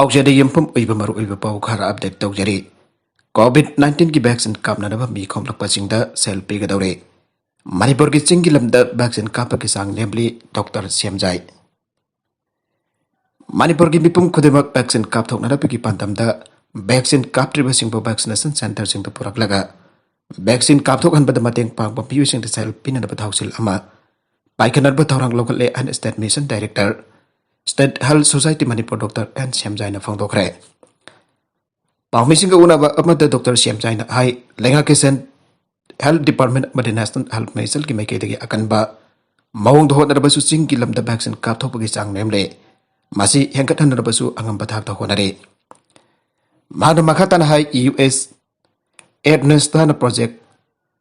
पाउजेदे यमफम उइबा मरु उइबा पाउ खरा अपडेट तौजरी कोविड-19 की वैक्सीन कापनानबा मी खोमलकपासिंगदा सेल पिगदौरे मणिपुर की चिंगी लमदा वैक्सीन कापकी सांग नेमली डॉक्टर सेमजाई मणिपुर की मिपुम खुदेमक वैक्सीन कापथोकनानबकी पांतमदा वैक्सीन कापत्रिबसिंगबो वैक्सीनेशन सेंटर सिंगदा पुरकलगा वैक्सीन कापथोकहनबदा मतेंग पांगबा पियुसिंगदा सेल पिननबा थाउसिल अमा पाइखनरबा थौरांग लोकले and state mission director state health society Manipur doctor N Semjai फोंदोखरे पाउमिसिंग उनाबा अमदा डॉक्टर सेमजाई हाई लेंगा किसन हेल्थ डिपार्टमेंट मदे नेशनल हेल्थ मिनिस्टर की मैकेदगी अकनबा मौंग होनरबसु चिंग की लमदा वैक्सीन कापथोपगी चांग नेमले मासी हेंकटहनरबसु अंगम बथाक होनरे मानो मखातन हाई यूएस एडनेस्तान प्रोजेक्ट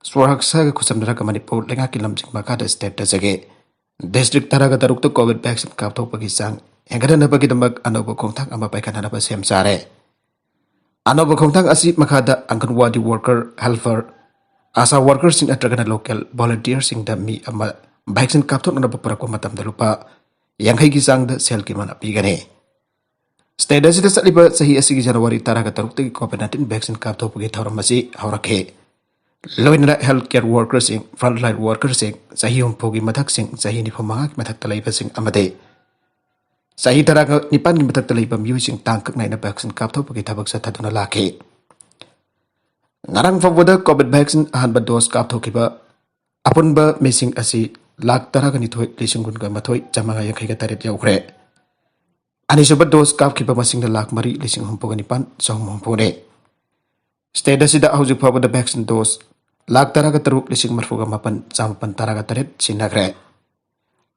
स्वरक्षा खुसमदरक मणिपुर लेंगा की लमजिंग मखादा स्टेट जगे डिस्ट्रिक्ट तरह तरुक कोविड वैक्सीन कापथोपगी चांग हेंगदनबगीदमक अनोब खोंथाक अमा पाइखनरब सेम सारे अनोब खोंथाक असी मखादा anganwadi worker helper ASHA worker सिंह नत्रगना लोकल वॉलंटियर सिंह द मी अमा वैक्सीन कापथोकनब परको मतमदा रुपा यांखै की चांग सेल की मन पीगने स्टेट असिदा चलिबा सही असिगी जनवरी तरह तरुक कोविड-19 वैक्सीन कापथोपगी थौरम असी हौरखे लोइनरा हेल्थ केयर वर्कर सिंह फ्रंटलाइन वर्कर सिंह सही हुंफोगी मथक सिंह सही निफुमंगा की मथक तलैबा सिंह अमदे सही तरह निपान की मथक तलैबा मियुइ सिंह तांकक नाइना वैक्सीन कापथोपगी थबक सथदुना लाखे ngarang fawada covid vaccine ahanba dose kapthokiba apunba missing asi lakh taragani thoi lisinggun ga mathoi chamanga yakhai ga taret yaukre anisuba dose kapkiba masing da lakh mari lising humpogani pan song humpone state asida haujuk fawada vaccine dose lakh taraga taruk lising marfuga mapan chamapan taraga taret sinagre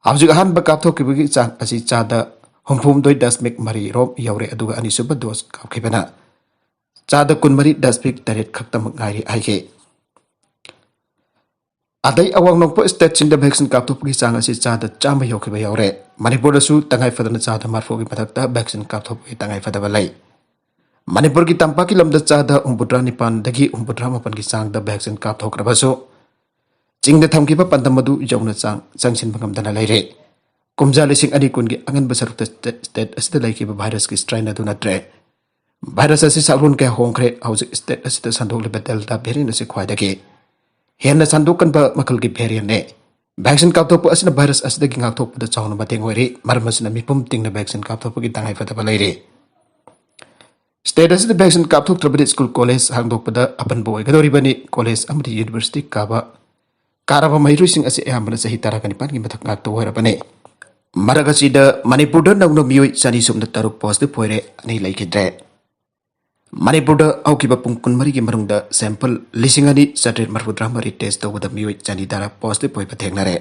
haujuk ahanba kapthokibagi chang asi chada humpum doi dasmik mari rob yaure aduga anisuba dose kapkibana चादा कुनमरी दसपिक तरेट खक्तम गायरी आइगे अदै अवांग नोंपो स्टेट सिंग द वैक्सीन कापथोपगी चांग असि चादा चाम योखिबा यावरे मणिपुर दसु तंगाई फदना चादा मारफोगी मथकता वैक्सीन कापथोपगी तंगाई फदबा लै मणिपुर की तंपा की लमदा चादा उम्बुद्रा निपान दगी उम्बुद्रा मपन की चांग द वैक्सीन कापथोक्रबसु चिंग द थमकिबा पंदमदु जौना चांग संगसिन बंगमदना लैरे कुमजा लिसिंग अनि कुनगी अंगन बसरुत स्टेट अस्ते लैकिबा वायरस की स्ट्रेन अदु नत्रे वायरस असी सालुन के होंखरे हौजिक स्टेट असित संदोकलिबा डेल्टा वेरिएंट असी ख्वाइदगी हेन्ना संदोकनबा मखल की वेरिएंट ने वैक्सीन कापथोप असिना वायरस असिदगी गाथोपदा चावना मतेंग ओइरे मरमसिना मिपुम तिंगना वैक्सीन कापथोपगी तंगाई फदबा लैरे स्टेट असित वैक्सीन कापथोकत्रबदि स्कूल कॉलेज हांगदोकपदा अपनबो ओइगदोरिबनि कॉलेज अमदि यूनिवर्सिटी कारबा मैरुसिंग असी अयामबना सही तरह निपान की मथक गाक्तो होरबने मरगसिदा मणिपुरदा नौनो मियोइ सनी सुमना तरुक पॉजिटिव होइरे अनि लैखिद्रे मणिपुर हौकिबा पुंग कुनमरी की मरुंगदा सैंपल लिसिंग अनि सट्रेट मरफुद्रा मरी टेस्ट तौबदा मियोइ चनी दारा पॉजिटिव होइबा थेंगनारे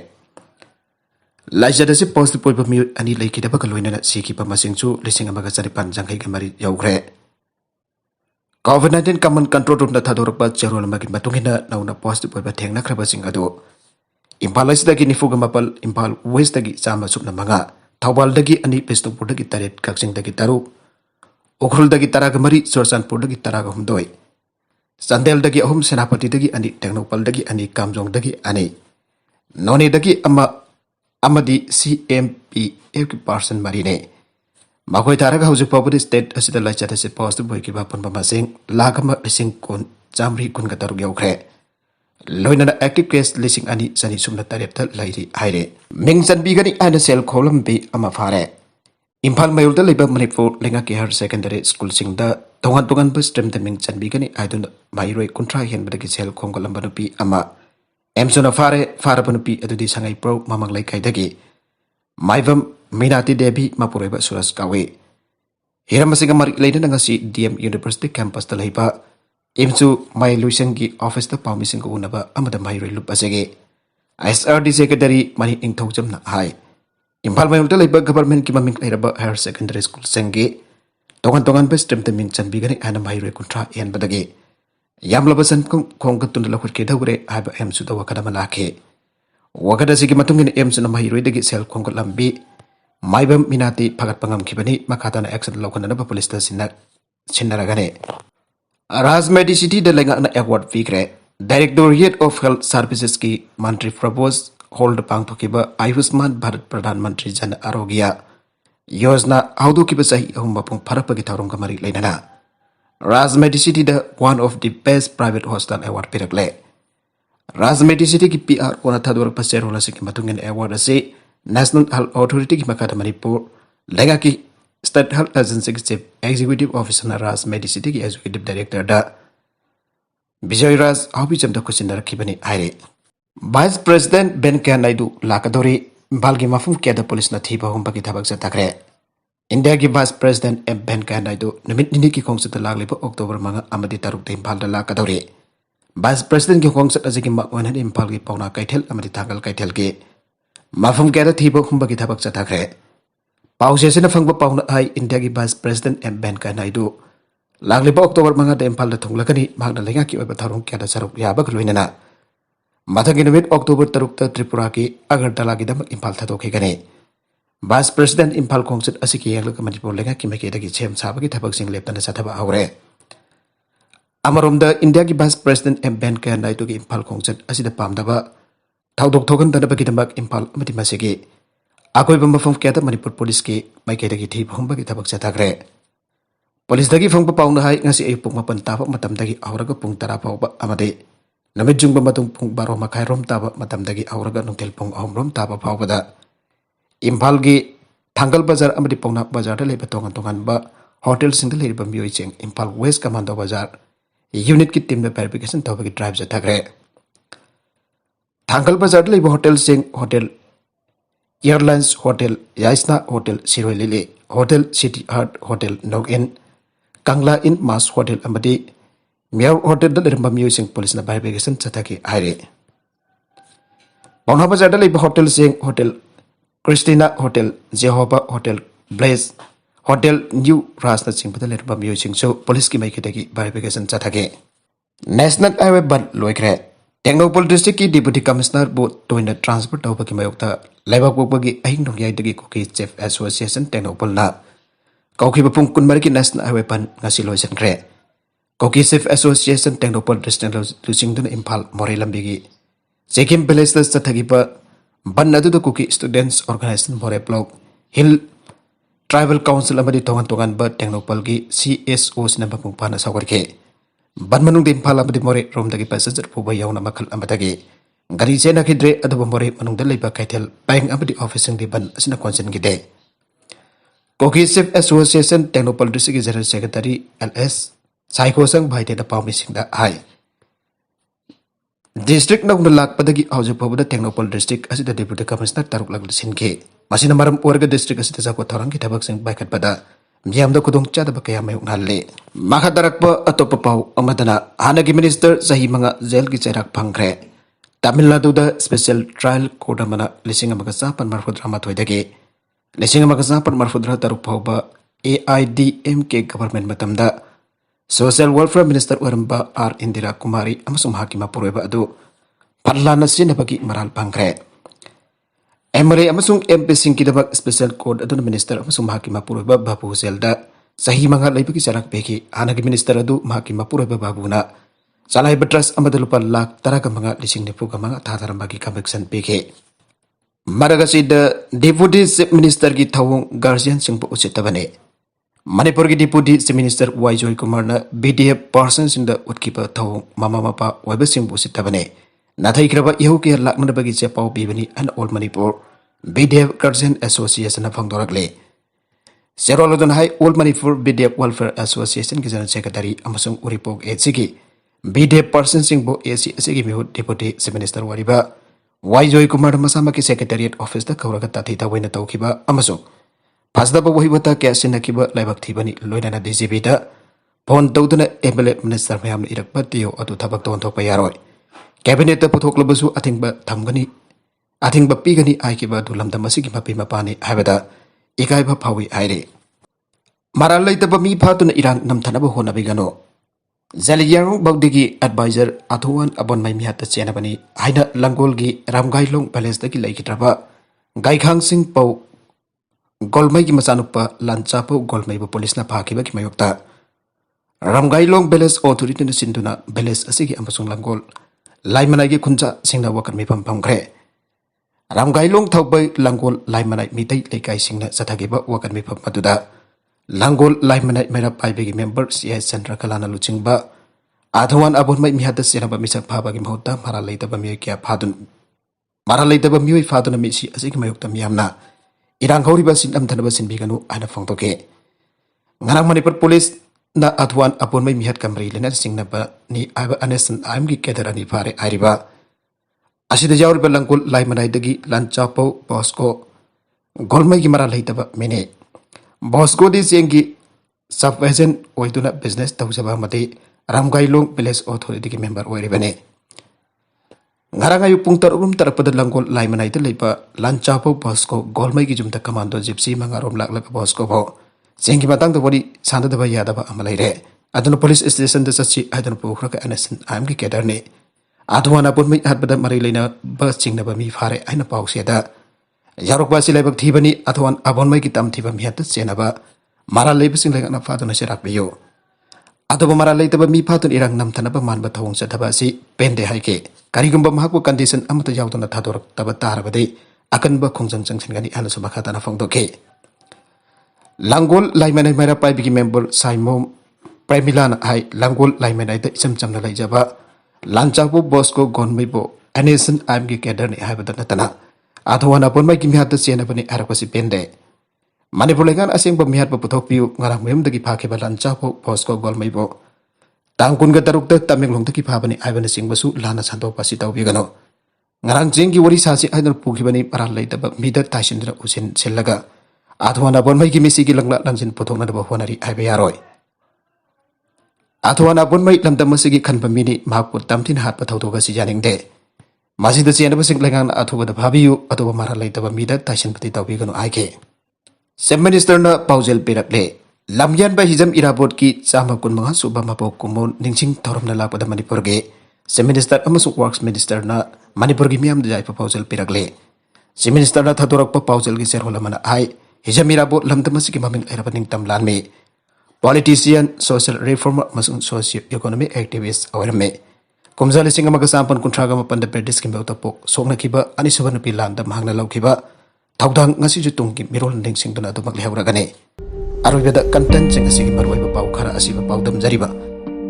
लाइजदसे पॉजिटिव होइबा मियोइ अनि लैखिदबा लोइनना सिखिबा मसिंगसु लिसिंग अमगा चरिपान जंखै के मरी यौग्रे कोविड-19 कमन कंट्रोल रूम दा थदोरकबा चेरोल मगी मतुंगिना नौना पॉजिटिव होइबा थेंगनाख्रबा सिंग अदो इम्फाल असिदगी निफुगा मपल इम्फाल वेस्ट दगी चामा सुपना मंगा थौबाल दगी अनि बिष्णुपुर दगी तरेट कक्सिंग दगी तरु उखरुल दगी तराग मरी सोरचानपुर दगी तराग हुमदोय चंदेल दगी अहुम सेनापति दगी अनि टेक्नोपल दगी अनि कामजोंग दगी अनि नोने दगी अमदी CMPF की पर्सन मरी ने मखोय तारग हौजिक फावबदि स्टेट असिदा लाइचादसे पॉजिटिव होइकिबा पुनबा मसिंग लाख अमा लिसिंग कुन चामरी कुन का तरुग यौख्रे लोइनना एक्टिव केस लिसिंग अनि सनी सुमना तरेट लैरी हाइरे मिंग चनबीगनि आना सेल खोलम बी अमा फारे इम्फाल मयूर लेबा मणिपुर लेंगा के हायर सेकेंडरी स्कूल सिंग द तोंगन तोंगन बस स्ट्रीम तमिंग चनबीगनि आइदुन माइरोय कुंट्रा हेनबदगी सेल खोंगलंबा नुपी अमा एमसोना फारबा नुपी अदुदि संगाई प्रो ममंग लैखाइदगी माइवम मीनाती देवी मपुरैबा सुरज कावे हिरमसिंग मरि लेना ngasi DM यूनिवर्सिटी कैंपस द लेबा इमसु माइ लुइसन की ऑफिस द पामिसिंग उनबा अमदा माइरोय लुप असेगे SRD सेक्रेटरी मनि इंथौजमना हाई इम्फाल मयूर लेबा गवर्नमेंट की ममिंग लेरबा हायर सेकेंडरी स्कूल संगे तोंगन तोंगन बस स्ट्रीम तमिंग चनबीगनि आना माइरोय कुंट्रा एनबदगे यामलबसन खोंगतुन लखुरके दगरे हाबा एमसु द वकदमा लाखे वकदसि की मतुंगिन एमसु न माइरोय दगी सेल खोंगलंबी माइबम मिनाती फगत पंगम खिबनी मखाताना एक्शन लौखननबा पुलिस द सिन्नरगने राज मेडिसिटी द लेंगा अवार्ड पीग्रे डायरेक्टोरेट ऑफ हेल्थ सर्विसेज की मंत्री प्रपोज होल्ड पांगथोकिबा आयुष्मान भारत प्रधानमंत्री जन आरोग्य योजना हौदोकिबा चाही अहुम मपुंग फरकपगी थौरंग मरी लेनना राजमेडिसिटी द one of the best private hospital award पिरकले राजमेडिसिटी की पीआर ओना थदोरक पसेरोला से की मतुंगन अवार्ड से नेशनल हेल्थ अथॉरिटी की मकाद मणिपुर लेगा की स्टेट हेल्थ एजेंसी की चीफ एग्जीक्यूटिव ऑफिसर राजमेडिसिटी की एग्जीक्यूटिव डायरेक्टर दा विजय राज हाबी चमदा कुसिन रखिबनी आइरे वाइस प्रेसिडेंट वेंकैया नायडू लाकदोरी इम्फाल की मफुम केदा पुलिस न थीबा हुंबगी थबक चथाखरे इंडिया की vice president M Venkaiah Naidu नुमित निनी की खोंगसत लागलिबा अक्टोबर मंगा अमदी तरुक इम्फाल दा लाकदोरी वाइस प्रेसिडेंट की खोंगसत अजगी मकवन इम्फाल की पौना कैथेल अमदी थांगल कैथेल की मफुम केदा थीबा हुंबगी थबक चथाखरे पाउसेसन फंगबा पौना हाई इंडिया की vice president M Venkaiah Naidu लागलिबा अक्टोबर मंगा दा इम्फाल दा थुंगलकनी मागना लेगा की ओबा थरुंग केदा सरुक याबक लोइनना मथंगी नुमित अक्टोबर तरुक त्रिपुरा की अगरतला की दमक इम्फाल थदोखिगने वाइस प्रेसिडेंट इम्फाल खोंगसत असिकी येंगलक मणिपुर लेगा की मकेदगी छेम साबगी थबक सिंग लेपतन सथबा हौरे अमरोमदा इंडिया की vice president M Venkaiah Naidu की इम्फाल खोंगसत असिदा पामदबा थौदोक थोगन दनबगी दमक इम्फाल अमति मसिगी अकोइबा मफम केदा मणिपुर पुलिस की मकेदगी थी भुंबगी थबक चथाखरे पुलिस दगी फंगबा पाउना हाई ngasi ay pung mapan taba matam dagi auraga pung tara pauba amade namit jungba matung pung baro makai rom taba matam dagi auraga nungtel pung ahom rom taba paubada Imphal की थांगल बाजार अमदी पौना बाजार दा लेबा तोंगन तोंगन बा होटल सिंग लेबा मियोय चेंग इम्फाल वेस्ट कमांडो बाजार यूनिट की टीम ने वेरिफिकेशन तौबगी ड्राइव जथाग्रे थांगल बाजार लेबा होटल सिंग होटल एयरलाइंस होटल याइसना hotel Shirui lily hotel city heart hotel नोग इन कंगला इन मास होटल अमदी मियाव होटल दा लेरबा मियोय सिंग पुलिस ना वेरिफिकेशन चथाकी आइरे पौना बाजार दा लेबा होटल सिंग hotel Christina hotel Jehovah hotel bless hotel new राजना चिंबदा लेरबा मियोय सिंगसो पुलिस की माइकेदगी वेरिफिकेशन चथागे नेशनल हाईवे बन लोइख्रे टेक्नोपोल डिस्ट्रिक्ट की डिप्यूटी कमिश्नर बो तोइना ट्रांसफर तौबगी मायोक्ता लाइबाक पोकबगी अहिंग नोंयाइदगी कुकी चीफ एसोसिएशन टेक्नोपोल ना कौखिबा पुंग कुनमरी की नेशनल हाईवे बन ngasi लोइसनख्रे Kuki chief association Tengnoupal district लुसिंगदुन इम्फाल मोरे लंबिगी चेकिम विलेज दा चथागिबा बन अदुदा कुकी स्टूडेंट्स ऑर्गेनाइजेशन मोरे ब्लॉक हिल ट्राइबल काउंसिल अमदी तोंगन तोंगन ब टेक्नोपोल की सीएसओ सिना बपुंग पाना सावरके बन मनुंग इम्फाल अमदी मोरे रोमदगी पैसेंजर पुबा यावना मखल अमदगी गरी से नखिद्रे अदुबा मोरे मनुंग दा लेबा कैथेल बैंक अमदी ऑफिसिंग दि बन असिना कॉन्सन गिदे Kuki chief association Tengnoupal district की general secretary LS Saikosang Baite दा पावमिसिंग दा हाई डिस्ट्रिक्ट नौन लापदगी हौजफावद टेक्नोपोल डिस्ट्रिक्ट असिदा डिप्यूटी कमिश्नर तरुक लगसिनके मसिना मरम ओरग डिस्ट्रिक्ट असिदा जाको थौरंग की थबक सिंग बाइखटपदा मियामदा खुदोंग चादब कया मायुनाले माखा दरकप अतोप पाव अमदना हानगी मिनिस्टर सही मंगा जेल की चैराक फंग्रे तमिलनाडुदा स्पेशल ट्रायल कोर्ट अमना लिसिंग अमगा चापन मरफुद्रा माथोइदगे लिसिंग अमगा चापन मरफुद्रा तरुक फावबा एआईडीएमके गवर्नमेंट मतमदा सोशल वेलफेयर मिनिस्टर ओरंबा आर इंदिरा कुमारी अमसुम हाकिमा पुरोइबा अदु फल्लाना सिनबगी मराल पांग्रे एमरे अमसुम एमपी सिंह की दबक स्पेशल कोर्ट अदु मिनिस्टर अमसुम हाकिमा पुरोइबा बाबू जेलदा सही मंगा लेबगी चरक बेगी हानगी मिनिस्टर अदु हाकिमा पुरोइबा बाबूना चालाइ बट्रस अमद लुपा लाख तरग मंगा लिसिंग निफुगा मंगा थाथरमबगी कमिक्सन बेगे मरगसी द डेपुटी चीफ मिनिस्टर की थवों गार्जियन सिंह उचितबने मणिपुर की deputy chief minister Y Joy Kumar ने बीडीएफ पर्सन सिंह उत्कीप थौ ममा मपा वैब सिंह उसितबने नाथाइख्रबा इहु के लाकनबगी चेपाव बीबनी and all Manipur BDF guardian association फंगदोरकले सेरोलोदन हाई all Manipur BDF welfare association की जनरल सेक्रेटरी अमसुंग उरिपोक एसी बीडीएफ पर्सन सिंह एसी एसी मिहु डिप्यूटी चीफ मिनिस्टर वरिबा वाई जॉय कुमार मसामा की सेक्रेटरिएट ऑफिस दा कौरगा ताथि तवैना तौखिबा अमसुंग फासदब वहीबता क्या सिनकिबा लाइबक थीबनी लोइना डीजीपी दा फोन तौदना एमएलए मिनिस्टर मैम इरकबा दियो अदु थबक तोन थोप यारोय कैबिनेट पुथोकलबसु अथिंगबा थमगनी अथिंगबा पीगनी आइकिबा दुलमदा मसिगी मपी मपानी हाइबदा इकाइबा फावी आइरे मराल लैतबा मी फातुना इरांग namthanaba hotnabiganu जलियांग बौद्धिगी एडवाइजर अथुवन अबन मैमियात चेनबनी हाइना लंगोलगी रामगाइलोंग पैलेस दगी लैकित्रबा गाइखांग सिंह पौ गोलमई की मचानुपा लांचापो गोलमई पुलिस ना फाखिबा की मयोक्ता रामगाइलोंग पैलेस ऑथोरिटी ने सिंधुना पैलेस असिगी अमसुंग लंगोल लाइमनाई की खुंचा सिंगना Walker मिफम फंग्रे Ramgailong Thaubai Langol Laimanai Mitai Lekai Singna Satagiba Wakan Mipa Maduda Langol Laimanai Merap Ibigi member C.I. Centra Kalana Luchingba Athawan Abun Mai Mihata Senaba Misak Pabagi Mota Maral Leitaba Miakia Padun Maral Leitaba Mui Faduna Misi Asikmayukta Miamna Erang Laktouri sin namthanaba sinbiganu aina phongtoke ngarang Manipur police na Athawan Abun Mai Mihat Kamri lena singnaba ni aiba anesan aimgi kedarani phare airiba Asida Yauriba Langol Laimanai Dagi Lanchapo Bosco Golmai Maral Leitaba Mene Bosco di Zengi Subagent Oiduna business Tausaba Mate Ramgailong Village Authority member Oiribane Ngarangayu Pungtar Tarapada Langol Laimanai de Lepa Lanchapo Bosco Golmai Jumta Commando Gypsy Mangarom Lak Bosco Zengi Matang the body Santa the Yadaba Amalere Adana police station the Sachi Adan Pokraka Anesan Amki Kedarne Athawan Abun Mai Hadbada Marilena Bursting the Bami Fare Aina Pausiada Yarokba Silabak Tibani Athawan Abun Mai Gitam Tibam Hiat Senaba Maral Labusing like an Fatuna Serak Bio Ataba Maral Leitaba Mi Patun Erang namthanaba Man Batong Satabasi Pende Haike Karigumba Mahaku condition Amata Yautana Thadorktrabdi aknba Kongjang Sangani Alasubakatana Fongdoke Langol Laimanai Mera Bigi member Simon Premilan Hai Langol Laimanai the Isam Chamna Laijaba Lanchapo Bosco Gonmibo Anesan Amgi Kedarni Habatanatana Athawan Abun Mai Gimihata Senabani Arapasi Pende Manipulegan Asing Bamihat Putopiu Ngaram Mimdagi Pakiba Lanchapo Bosco Golmibo Tangkun Gatarukta Tamilong Taki Pabani Ivan Singbasu Lana Santo Pasita Vigano Ngarang Jingi Wari Sasi Idol Pukibani Maral Leitaba Mida Tashindra Usin Selaga Athawan Abun Mai Gimisigi Langla Langsin Putona Honari Ibearoi Athawan Abun Mai Lamdamasigi Kanpamini Mahput Tamtin Hat Patautoga Sijaning De Masida Sianabasing Langan Athuba the Pabiu Atova Maral Leitaba Mida Tashin Patita Vigano Ike Sem Minister na Pausel Pirakle Lamyan ba Hizam Irabot ki Sama Kun Mga Suba Mapok Kumon Ningsing Torom na Lapada Manipurge Sem Minister Amasuk Works Minister na Manipurgi Miam Dajay pa Pausel Pirakle Sem Minister na Thadorok pa Pausel ki Serhola Mana Ay Hizam Irabot Lamdamasigi Maming Erapaning Tamlan me Politician, social reformer, masung socio-economic activist awalme. Kumzali singa magasampan kuntraga mapanda predis kimba utapok. Sokna kiba anisaba na pilanda mahang na law kiba. Tawdang ngasi jutong ki mirol nding sing doon ato maglihawragane. Arwibada content sing asigi marway bapaw kara asiba pawdam zariba.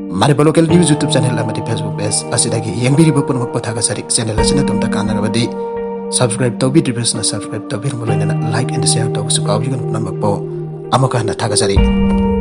Maniba local news YouTube channel amati Facebook page asidagi yang biri bapun magpataga sarik channel asina tumta kana nabadi. Subscribe to bid reviews na subscribe to bir mulay na like and share to sukaw yung na magpo. Amo ka na taga sarik.